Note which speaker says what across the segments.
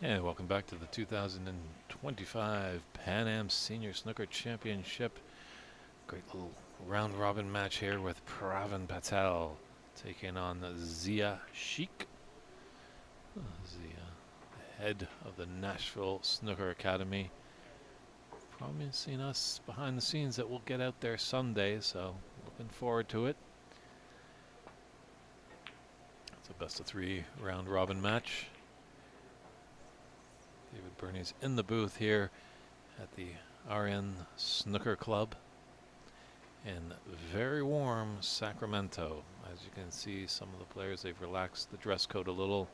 Speaker 1: And welcome back to the 2025 Pan Am Senior Snooker Championship. Great little round robin match here with Pravin Patel taking on Zia Sheikh. Zia, the head of the Nashville Snooker Academy, promising us behind the scenes that we'll get out there someday, so looking forward to it. It's a best of 3 round robin match. David Burney's in the booth here at the RN Snooker Club in very warm Sacramento. As you can see, some of the players, they've relaxed the dress code a little.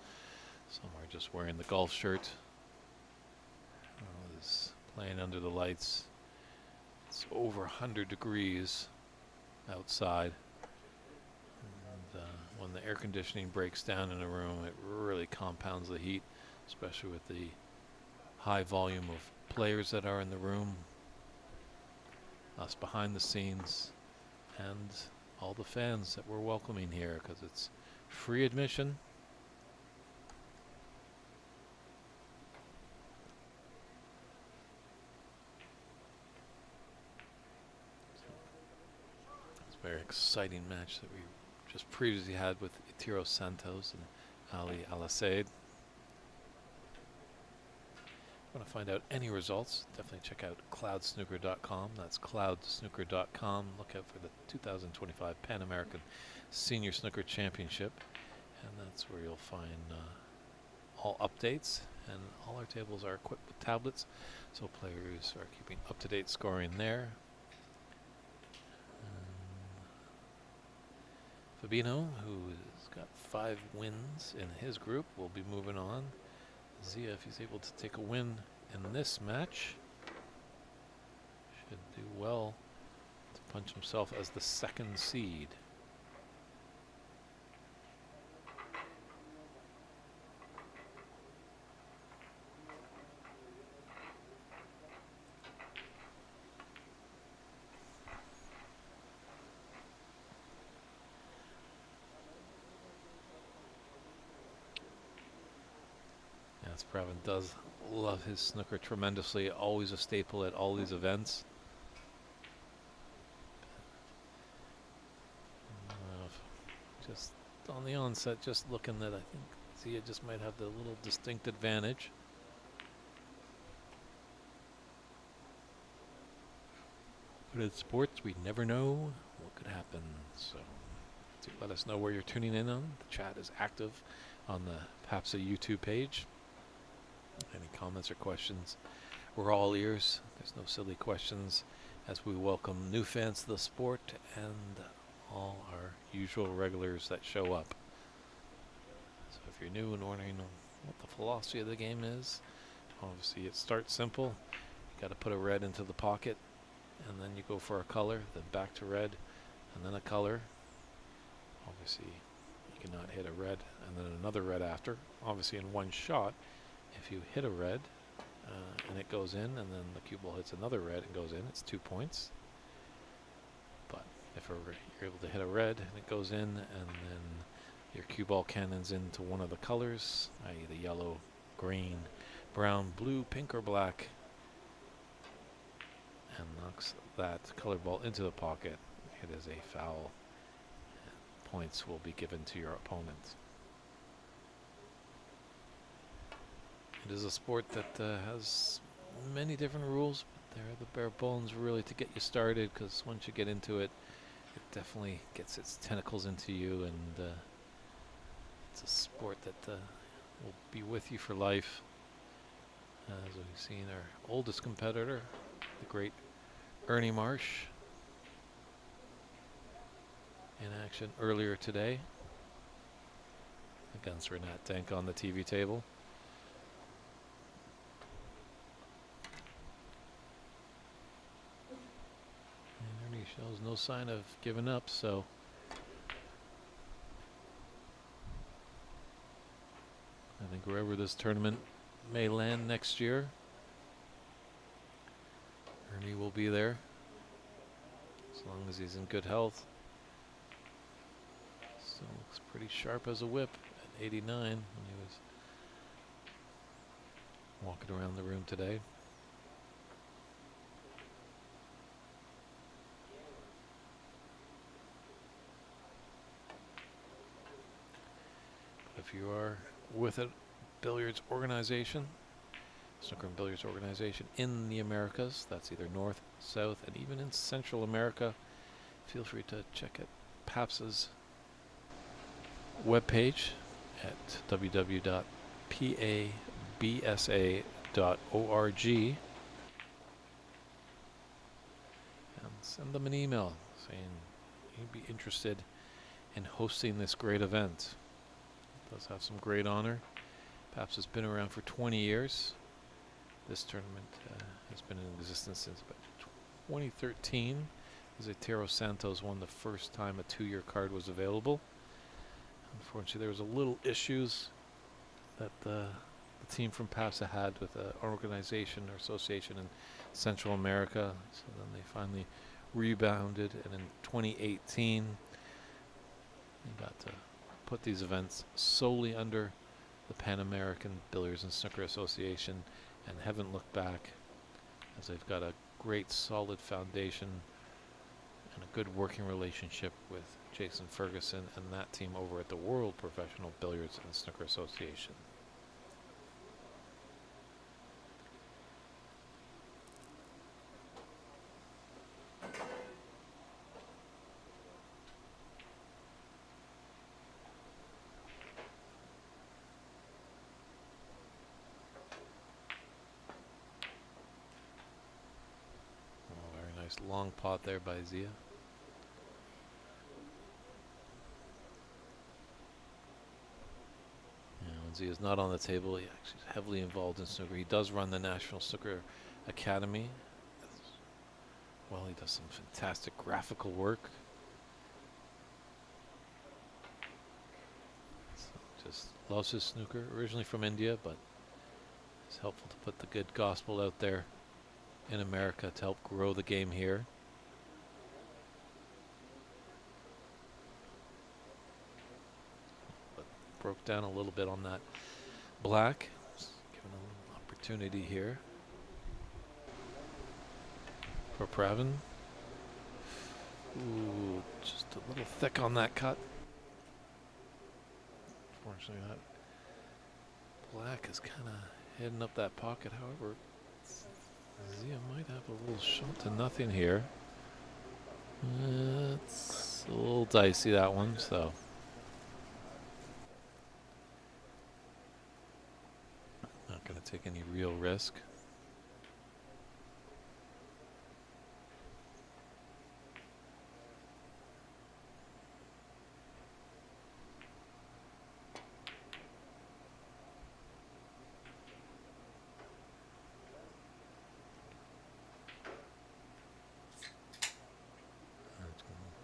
Speaker 1: Some are just wearing the golf shirt. Is playing under the lights. It's over 100 degrees outside. And when the air conditioning breaks down in a room, it really compounds the heat, especially with the high volume of players that are in the room, us behind the scenes, and all the fans that we're welcoming here because it's free admission. It's a very exciting match that we just previously had with Itiro Santos and Ali Al-Assaid. Want to find out any results, definitely check out cloudsnooker.com. That's cloudsnooker.com. Look out for the 2025 Pan American Senior Snooker Championship, and that's where you'll find all updates, and all our tables are equipped with tablets, so players are keeping up-to-date scoring there. Fabino, who's got 5 wins in his group, will be moving on. Zia, if he's able to take a win in this match, should do well to punch himself as the 2nd seed. Yes, Pravin does love his snooker tremendously, always a staple at all these events. Just on the onset, just looking that I think Zia just might have the little distinct advantage. But in sports, we never know what could happen. So do let us know where you're tuning in on. The chat is active on the PAPSA YouTube page. Any comments or questions, we're all ears. There's no silly questions as we welcome new fans to the sport and all our usual regulars that show up. So if you're new and wondering what the philosophy of the game is, obviously it starts simple. You got to put a red into the pocket, and then you go for a color, then back to red, and then a color. Obviously you cannot hit a red and then another red after. Obviously in one shot, if you hit a red and it goes in, and then the cue ball hits another red and goes in, it's 2 points. But if you're able to hit a red and it goes in, and then your cue ball cannons into one of the colors, i.e. the yellow, green, brown, blue, pink, or black, and knocks that color ball into the pocket, it is a foul. And points will be given to your opponent. It is a sport that has many different rules, but they're the bare bones really to get you started, because once you get into it, it definitely gets its tentacles into you, and it's a sport that will be with you for life. As we've seen our oldest competitor, the great Ernie Marsh, in action earlier today against Renat Denk on the TV table. Shows no sign of giving up, so I think wherever this tournament may land next year, Ernie will be there as long as he's in good health. Still looks pretty sharp as a whip at 89 when he was walking around the room today. If you are with a billiards organization, snooker and billiards organization in the Americas, that's either North, South, and even in Central America, feel free to check out PAPSA's webpage at www.pabsa.org and send them an email saying you'd be interested in hosting this great event. It does have some great honor. PAPS has been around for 20 years. This tournament has been in existence since about 2013. Zetero Santos won the first time a 2-year card was available. Unfortunately, there was a little issues that the team from PAPSA had with an organization or association in Central America. So then they finally rebounded, and in 2018, they got to put these events solely under the Pan American Billiards and Snooker Association, and haven't looked back, as they've got a great solid foundation and a good working relationship with Jason Ferguson and that team over at the World Professional Billiards and Snooker Association. Nice long pot there by Zia. When Zia's not on the table, he actually is heavily involved in snooker. He does run the National Snooker Academy. Well, he does some fantastic graphical work. So just loves his snooker. Originally from India, but it's helpful to put the good gospel out there in America to help grow the game here. But broke down a little bit on that black. Just given a little opportunity here for Pravin. Ooh, just a little thick on that cut. Unfortunately, that black is kind of heading up that pocket. However, Zia might have a little shot to nothing here. It's a little dicey, that one, so. Not going to take any real risk.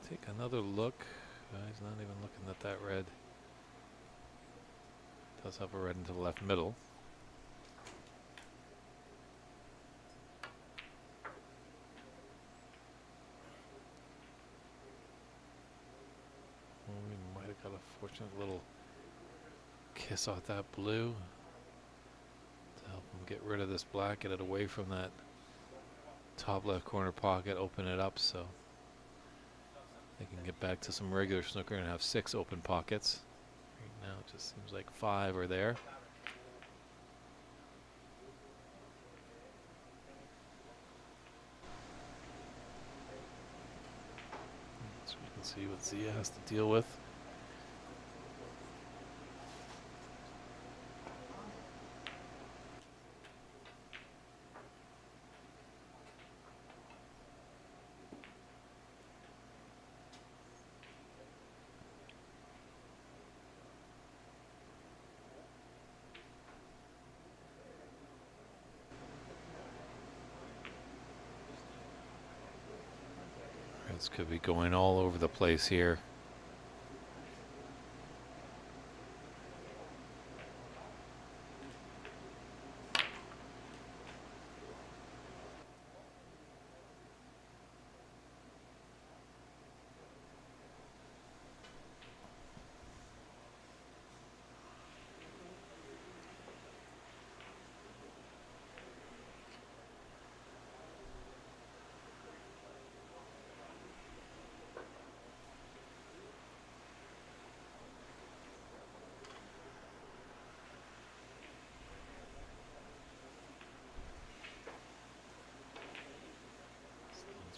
Speaker 1: Take another look. He's not even looking at that red. Does have a red into the left middle. Well, we might have got a fortunate little kiss off that blue to help him get rid of this black, get it away from that top left corner pocket, open it up so they can get back to some regular snooker and have 6 open pockets. Right now it just seems like 5 are there. So we can see what Zia has to deal with. Reds could be going all over the place here.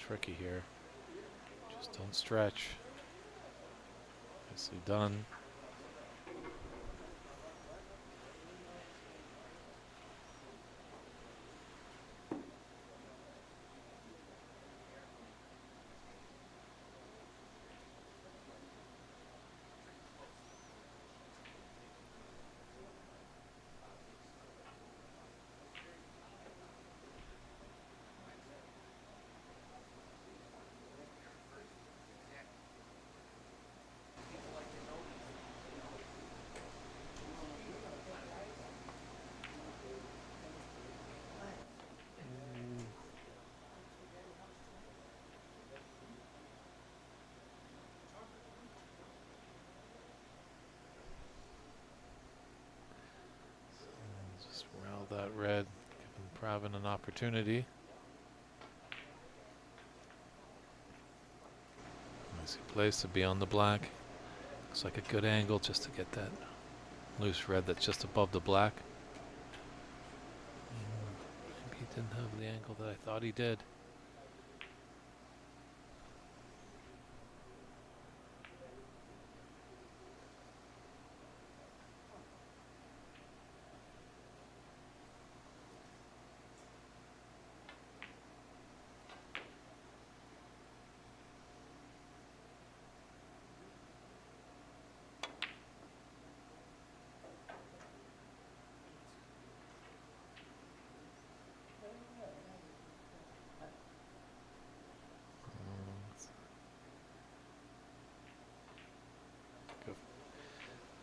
Speaker 1: tricky here. Just don't stretch. Nicely done. Just round that red, giving Pravin an opportunity. Nicely placed to be on the black. Looks like a good angle just to get that loose red that's just above the black. Maybe he didn't have the angle that I thought he did.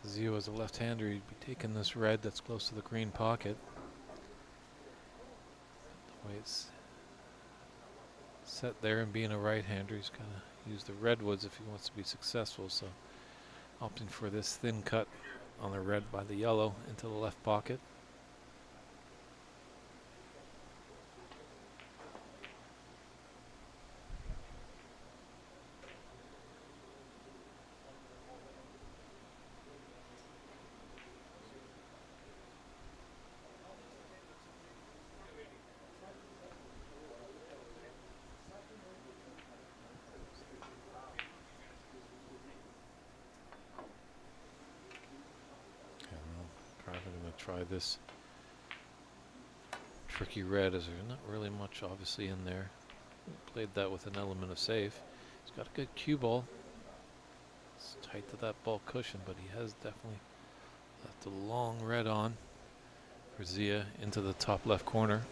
Speaker 1: Zio as a left-hander, he'd be taking this red that's close to the green pocket. The way it's set there, and being a right-hander, he's got to use the redwoods if he wants to be successful. So opting for this thin cut on the red by the yellow into the left pocket. Try this tricky red as there's not really much obviously in there. Played that with an element of safe. He's got a good cue ball. It's tight to that ball cushion, but he has definitely left a long red on for Zia into the top left corner.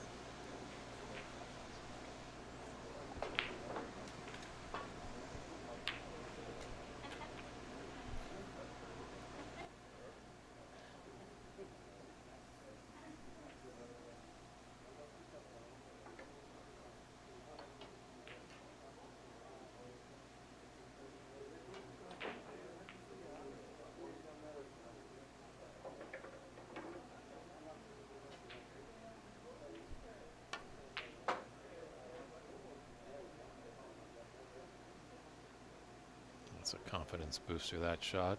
Speaker 1: That's a confidence booster, that shot.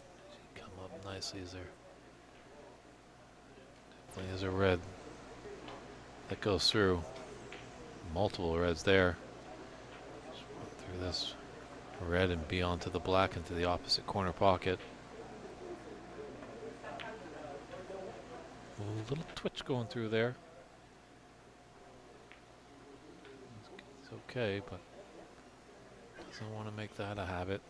Speaker 1: Come up nicely as there. Definitely is a red that goes through. Multiple reds there. Just run through this red and be onto the black into the opposite corner pocket. A little twitch going through there. It's okay, but doesn't want to make that a habit.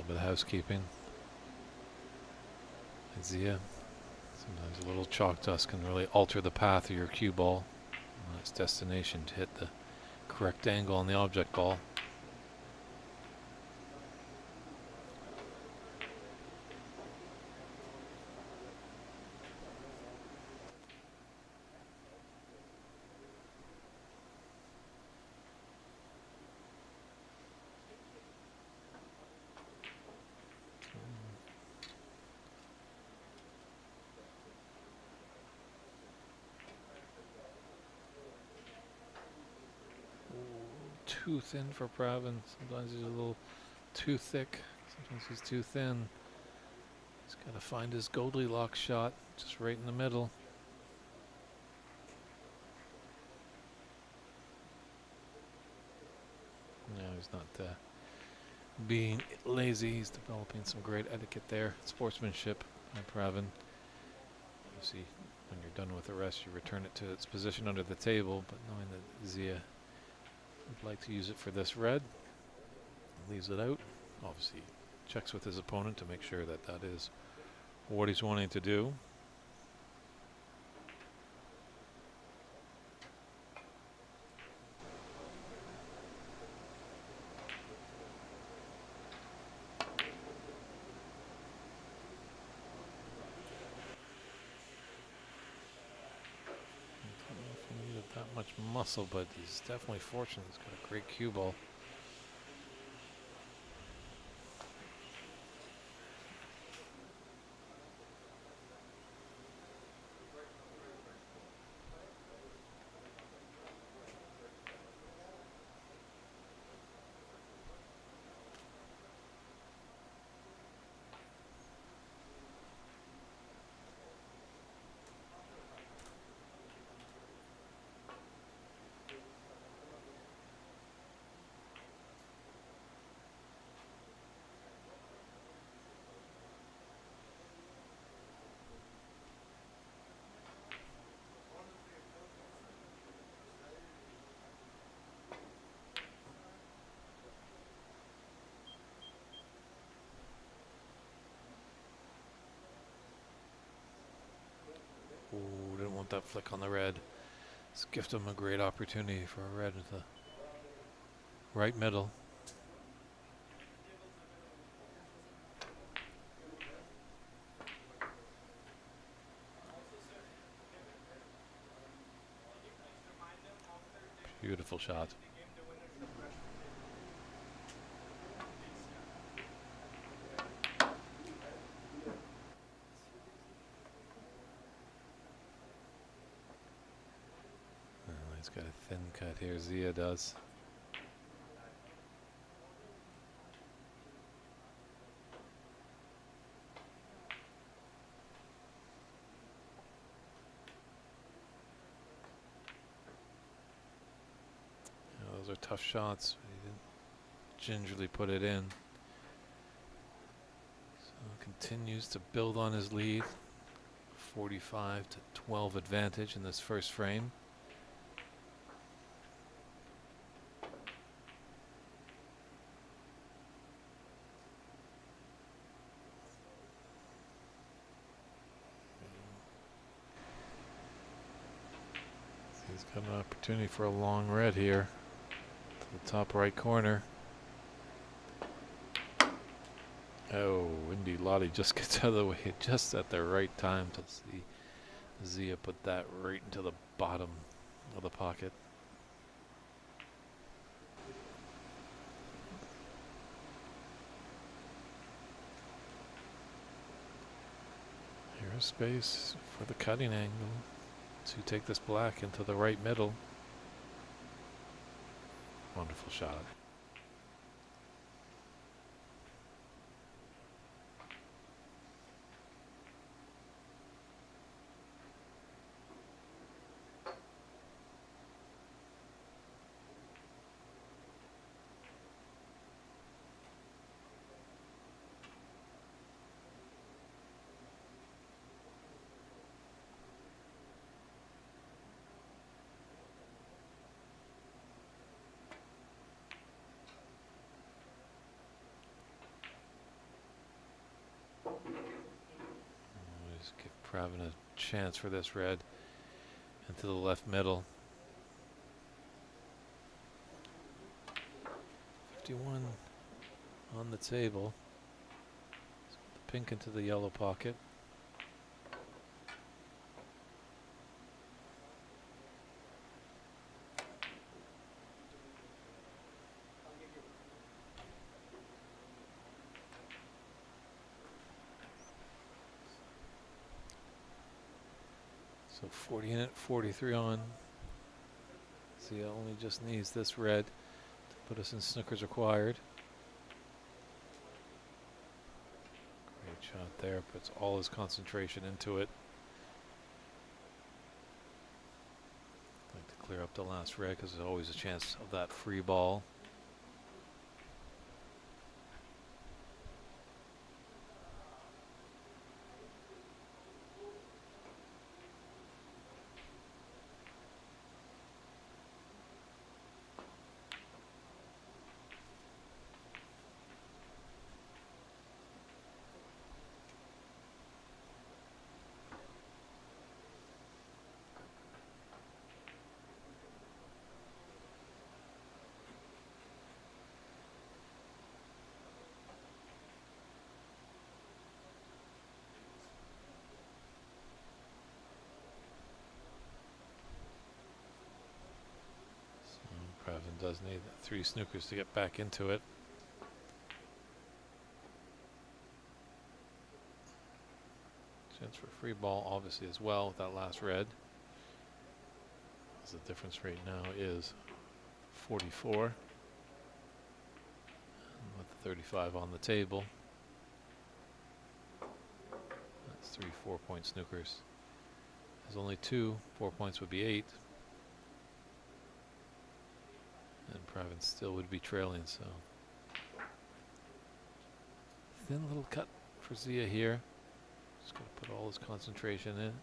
Speaker 1: bit of housekeeping. Zia. Sometimes a little chalk dust can really alter the path of your cue ball on its destination to hit the correct angle on the object ball. Too thin for Pravin. Sometimes he's a little too thick. Sometimes he's too thin. He's got to find his Goldilocks shot, just right in the middle. No, he's not being lazy. He's developing some great etiquette there. Sportsmanship by Pravin. You see, when you're done with the rest, you return it to its position under the table, but knowing that Zia would like to use it for this red, leaves it out. Obviously, checks with his opponent to make sure that that is what he's wanting to do. I don't know if he needed that much muscle, but he's definitely fortunate. He's got a great cue ball. Ooh, didn't want that flick on the red. Let's gift him a great opportunity for a red with the right middle. Beautiful shot. He's got a thin cut here, Zia does. Those are tough shots. He didn't gingerly put it in. So continues to build on his lead. 45 to 12 advantage in this first frame. He's got an opportunity for a long red here. To the top right corner. Oh, Windy Lottie just gets out of the way just at the right time to see Zia put that right into the bottom of the pocket. Here's space for the cutting angle to take this black into the right middle. Wonderful shot. Pravin a chance for this red into the left middle. 51 on the table. The pink into the yellow pocket. So 40 in it, 43 on. Zia only just needs this red to put us in snookers required. Great shot there, puts all his concentration into it. Like to clear up the last red because there's always a chance of that free ball. Pravin does need 3 snookers to get back into it. Chance for free ball obviously as well with that last red. As the difference right now is 44. And with the 35 on the table. That's 3 4-point snookers. There's only 2, 4 points would be 8. And Pravin still would be trailing, so. Thin little cut for Zia here. Just going to put all his concentration in.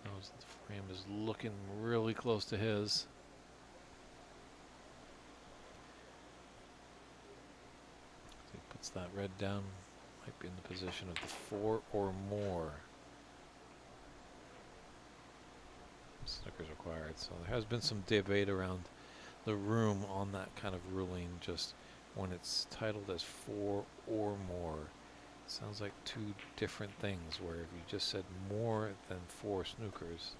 Speaker 1: Knows the frame is looking really close to his. He puts that red down. Might be in the position of the 4 or more. Snookers required. So there has been some debate around the room on that kind of ruling, just when it's titled as 4 or more. It sounds like 2 different things, where if you just said more than 4 snookers,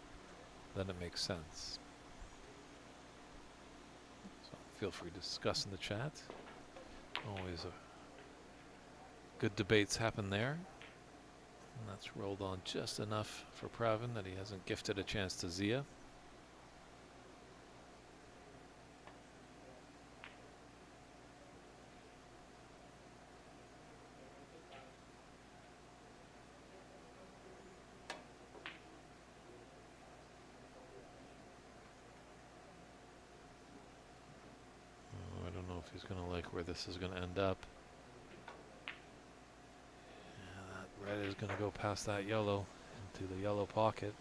Speaker 1: then it makes sense. So feel free to discuss in the chat. Always good debates happen there. And that's rolled on just enough for Pravin that he hasn't gifted a chance to Zia. I don't know if he's going to like where this is going to end up. Red is going to go past that yellow into the yellow pocket.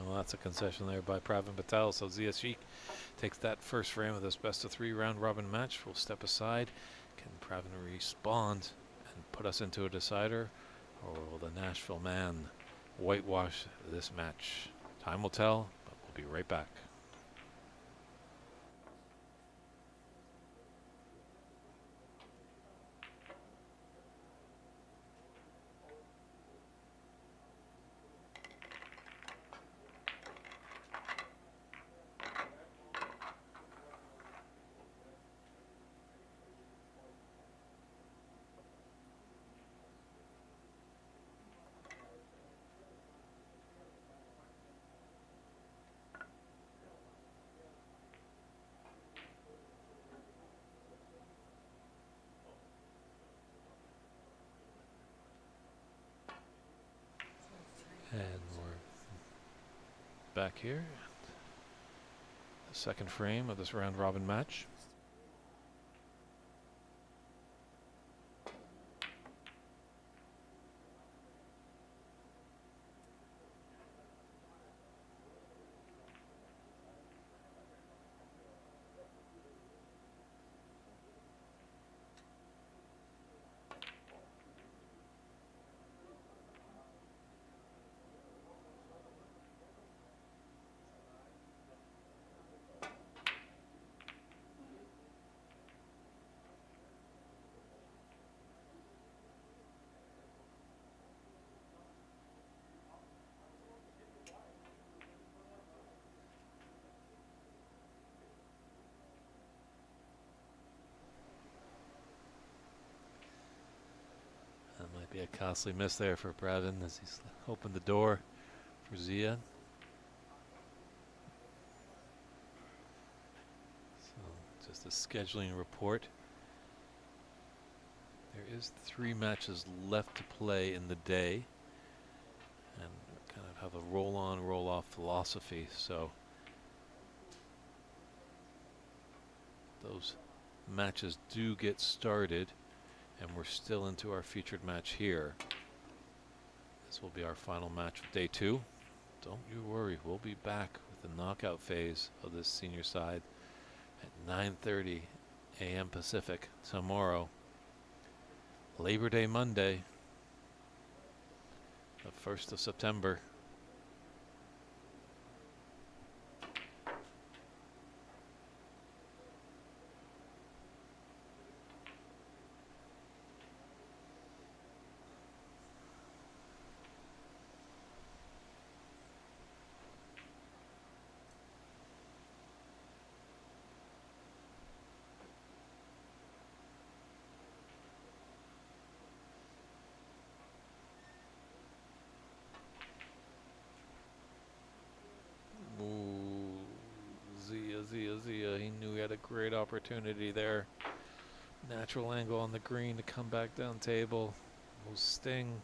Speaker 1: Lots of concession there by Pravin Patel. So Zia Sheikh takes that first frame of this best of 3 round robin match. We'll step aside. Can Pravin respond and put us into a decider, or will the Nashville man whitewash this match? Time will tell, but we'll be right back. And we're back here. The second frame of this round robin match. That might be a costly miss there for Brevin as he's opened the door for Zia. So just a scheduling report. There is 3 matches left to play in the day, and kind of have a roll-on, roll-off philosophy. So those matches do get started, and we're still into our featured match here. This will be our final match of day 2. Don't you worry, we'll be back with the knockout phase of this senior side at 9:30 a.m. Pacific tomorrow, Labor Day Monday, the 1st of September. Zia. He knew he had a great opportunity there. Natural angle on the green to come back down table. Will sting.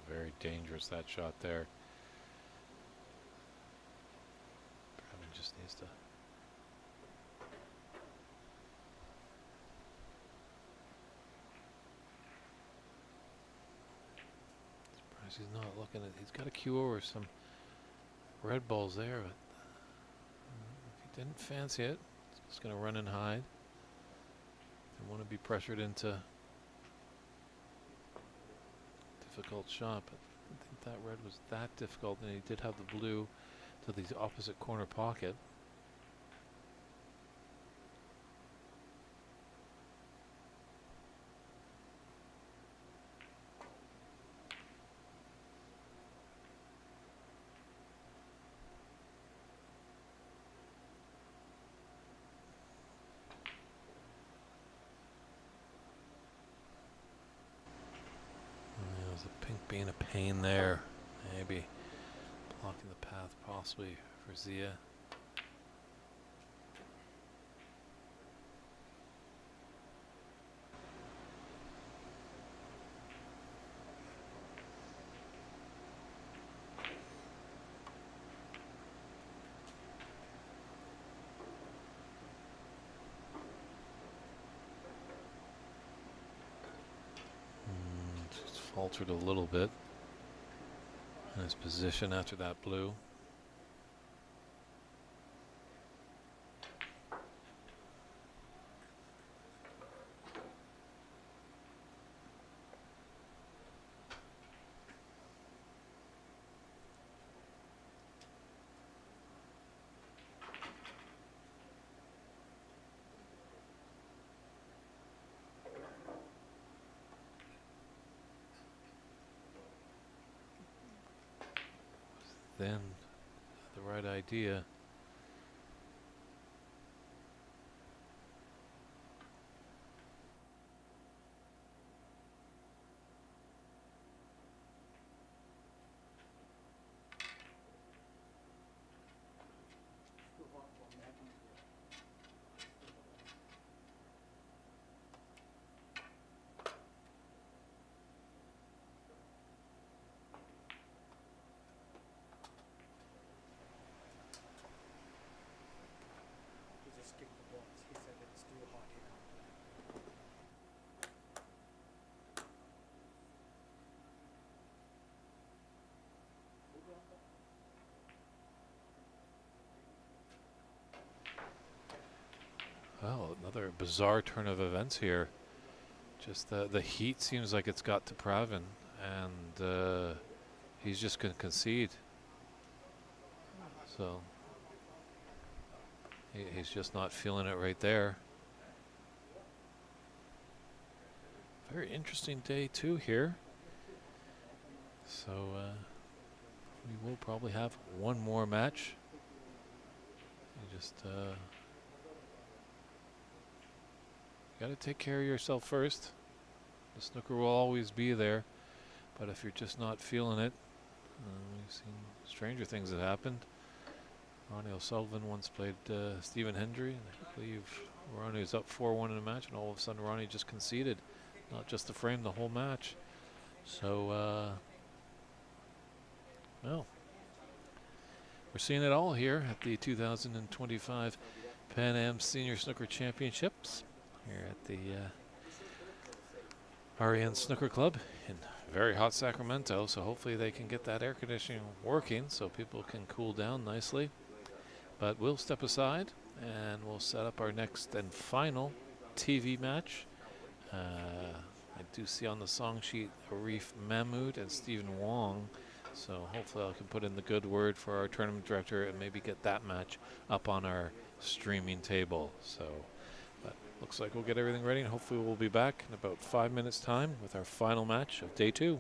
Speaker 1: Very dangerous, that shot there. Brevin just needs to. Surprised he's not looking at. He's got a cue over some red balls there, but if he didn't fancy it, he's just going to run and hide. Didn't want to be pressured into difficult shot, but I didn't think that red was that difficult, and he did have the blue to the opposite corner pocket. The pink being a pain there, maybe blocking the path possibly for Zia. Just faltered a little bit. Nice position after that blue. Then the right idea. Well, another bizarre turn of events here. Just the heat seems like it's got to Pravin, and he's just going to concede. So he's just not feeling it right there. Very interesting day too here. So we will probably have one more match. You just got to take care of yourself first. The snooker will always be there, but if you're just not feeling it, we've seen stranger things that happened. Ronnie O'Sullivan once played Stephen Hendry, and I believe Ronnie was up 4-1 in a match, and all of a sudden Ronnie just conceded, not just the frame, the whole match. So, well, we're seeing it all here at the 2025 Pan Am Senior Snooker Championships here at the REN Snooker Club in very hot Sacramento. So hopefully they can get that air conditioning working so people can cool down nicely. But we'll step aside and we'll set up our next and final TV match. I do see on the song sheet Arif Mahmood and Stephen Wong. So hopefully I can put in the good word for our tournament director and maybe get that match up on our streaming table. So, but looks like we'll get everything ready, and hopefully we'll be back in about 5 minutes time with our final match of day 2.